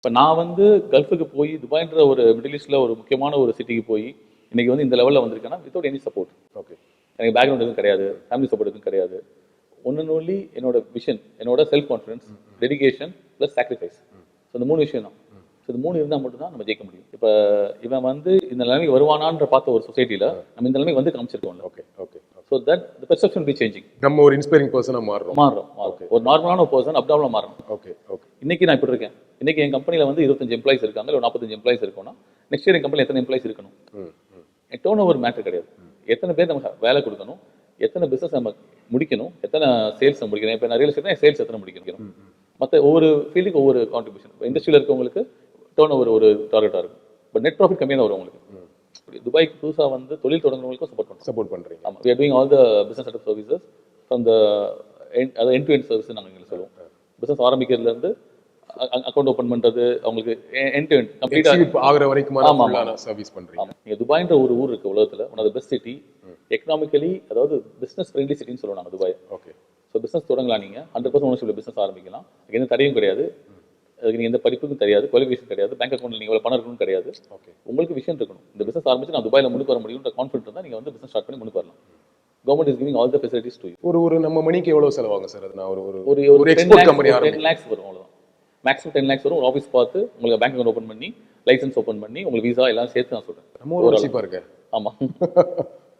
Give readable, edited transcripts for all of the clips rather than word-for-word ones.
இப்போ நான் வந்து கல்ஃபுக்கு போய் துபாய்ன்ற ஒரு மிடில் ஈஸ்டில் ஒரு முக்கியமான ஒரு சிட்டிக்கு போய் இன்னைக்கு வந்து இந்த லெவலில் வந்திருக்கேன்னா வித்தவுட் எனி சப்போர்ட். ஓகே. எனக்கு பேக்ரவுண்ட் எதுவும் கிடையாது, ஃபேமிலி சப்போர்ட் எதுவும் கிடையாது. ஒன்று ஒன்லி என்னோட விஷன், என்னோட self confidence, dedication plus sacrifice. So இந்த 3 விஷயம் தான். ஸோ இந்த 3 இருந்தால் மட்டும்தான் நம்ம ஜெயிக்க முடியும். இப்போ இவன் வந்து இந்த நிலைமைக்கு வருவானான்ற பார்த்த ஒரு சொசைட்டியில் நம்ம இந்த நிலைமைக்கு வந்து காமிச்சிருக்கோம்ல. Okay okay. So that the perception be changing. நம்ம ஒரு இன்ஸ்பைரிங் பர்சனாக மாறுறோம். ஒரு நார்மலான ஒரு பர்சன் அப்டாமலாக மாறணும். Okay okay. இன்னைக்கு நான் இப்படி இருக்கேன். இன்னைக்கு என் கம்பெனியில் வந்து 25 எம்ப்ளாயிஸ் இருக்காங்க, இல்லை 45 எம்ப்ளாயிஸ் இருக்கோம்னா நெக்ஸ்ட் இயர் என் கம்பெனி எத்தனை எம்ப்ளாயிஸ் இருக்கணும்? என் டர்ன் ஓவர் மேட்டர் கிடையாது. எத்தனை பேர் நம்ம வேலை கொடுக்கணும், எத்தனை பிஸ்னஸ் நம்ம முடிக்கணும், எத்தனை சேல்ஸ் நம்ம முடிக்கணும். இப்போ நான் ரியல் எஸ்டேட்னா சேல்ஸ் எத்தனை முடிக்கணும். மற்ற ஒவ்வொரு ஃபீல்டுக்கு ஒவ்வொரு கான்ட்ரிபியூஷன். இப்போ இண்டஸ்ட்ரியில் இருக்கவங்களுக்கு டர்ன் ஓவர் ஒரு டார்கெட்டாக இருக்கும், பட் நெட் ப்ராஃபிட் கம்மியாக தான் வரும் உங்களுக்கு. துபாய்க்கு புதுசாக வந்து தொழில் தொடங்குறவங்களுக்கும் சப்போர்ட் பண்ணுறீங்க. ஆமாம், we are doing all the business setup services from the end to end service நாங்கள் இங்கே சொல்லுவோம். பிஸ்னஸ் ஆரம்பிக்கிறதுலேருந்து அக்கௌண்ட் ஓப்பன் பண்ணுறது, அவங்களுக்கு end to end கம்ப்ளீட்டாக ஆகிற வரைக்கும் சர்வீஸ் பண்ணுறீங்க. நீங்கள் துபாய்ன்ற ஒரு ஊர் இருக்குது உலகத்தில், one of the best city economically, அதாவது பிஸ்னஸ் ஃப்ரெண்ட்லி சிட்டின்னு சொல்லுவாங்க துபாய். ஓகே. ஸோ பிஸ்னஸ் தொடங்கலாம், நீங்கள் 100% ஓனர்ஷிப்பில் பிஸ்னஸ் ஆரம்பிக்கலாம். எந்த தடையும் கிடையாது, அதுக்கு நீங்கள் எந்த படிப்புக்கும் தெரியாது, குவாலிஃபிகேஷன் கிடையாது, பேங்க் அக்கௌண்ட்டில் நீங்கள் எவ்வளோ பணம் இருக்கணும் கிடையாது. ஓகே. உங்களுக்கு விஷயம் இருக்கணும். இந்த பிஸ்னஸ் ஆரம்பிச்சு நான் துபாயில் முன்னுக்கு வர முடியும்ன்ற கான்ஃபிடன்ட் தான் நீங்கள் வந்து பிஸ்னஸ் ஸ்டார்ட் பண்ணி முன்னுக்கு வரலாம். Government is giving all the facilities to you. ஒரு நம்ம மணிக்கு எவ்வளோ செலவாங்க சார்? அது நான் ஒரு எக்ஸ்போர்ட் கம்பெனி 10 lakhs வரும், அவ்வளோதான். மேக்ஸிமம் 10 lakhs வரும். ஒரு ஆஃபீஸ் பார்த்து உங்களுக்கு பேங்க் அக்கௌண்ட் ஓப்பன் பண்ணி, லைசன்ஸ் ஓப்பன் பண்ணி, உங்களுக்கு வீசா எல்லாம் சேர்த்து நான் சொல்கிறேன். நம்ம ஒரு சீப்பாக இருக்கு. ஆமாம்.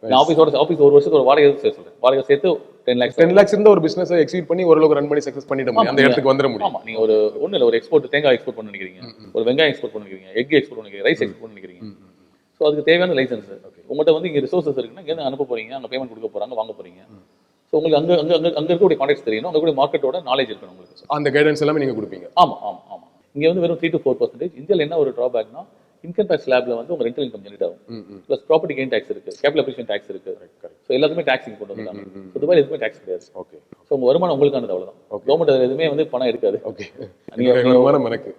நான் ஆஃபீஸ் ஒரு வருஷத்துக்கு ஒரு வாடகை சேர்த்து சொல்கிறேன். வாடகை சேர்த்து 10 lakhs இருந்தால் ஒரு பிஸ்னஸ் எக்ஸீட் பண்ணி ஓரளவுக்கு ரன் பண்ணி சக்ஸஸ் பண்ணிட முடியும், அந்த இடத்துக்கு வந்துட முடியும். ஆமாம், நீங்கள் ஒன்றும் இல்லை, ஒரு எக்ஸ்போர்ட் தேங்காய் எக்ஸ்போர்ட் பண்ண நினைக்கிறீங்க, ஒரு வெங்காயம் எக்ஸ்போர்ட் பண்ண நினைக்கிறீங்க, எக் எக்ஸ்போர்ட் பண்ண நினைக்கிறீங்க, ரைஸ் எக்ஸ்போர்ட் பண்ண நினைக்கிறீங்க. ஸோ அதுக்கு தேவையான லைசன்ஸ் உங்கள்கிட்ட வந்து இங்கே ரிசோர்ஸஸ் இருக்குன்னா இங்கே அனுப்ப போறீங்க, அங்கே பேமெண்ட் கொடுக்க போகிறாங்க, வாங்க போறீங்க. ஸோ உங்களுக்கு அங்கே இருக்கக்கூடிய கான்டாக்ட்ஸ் தெரியணும், அங்கே கூட மார்க்கெட்டோட நாலேஜ் இருக்கணும் உங்களுக்கு. அந்த கைடன்ஸ் எல்லாமே நீங்கள் கொடுப்பீங்க. ஆமாம். இங்கே வந்து வெறும் 3 to 4%. இந்தியாவில் என்ன ஒரு ட்ராபேக்னா இன்கம் டேக்ஸ் ஸ்லாப்ல வந்து உங்க ரெண்டல் இன்கம் ஜெனரேட் ஆகும், ப்ளஸ் ப்ராப்பர்ட்டி கெயின் டேக்ஸ் இருக்கு, கேபிட்டல் அப்ரிசியேஷன் டேக்ஸ் இருக்கு. ஸோ எல்லாத்துக்குமே டேக்ஸ் இங்கே கொண்டு வந்தாங்க. ஸோ துபாயில் எதுவுமே டேக்ஸ் கிடையாது. ஓகே. ஸோ உங்க வருமானம் உங்களுக்கானது, அவ்வளோதான். கவர்மெண்ட் எதுவுமே வந்து பணம் எடுக்காது. ஓகே. நீங்கள் வருமானம் எனக்கு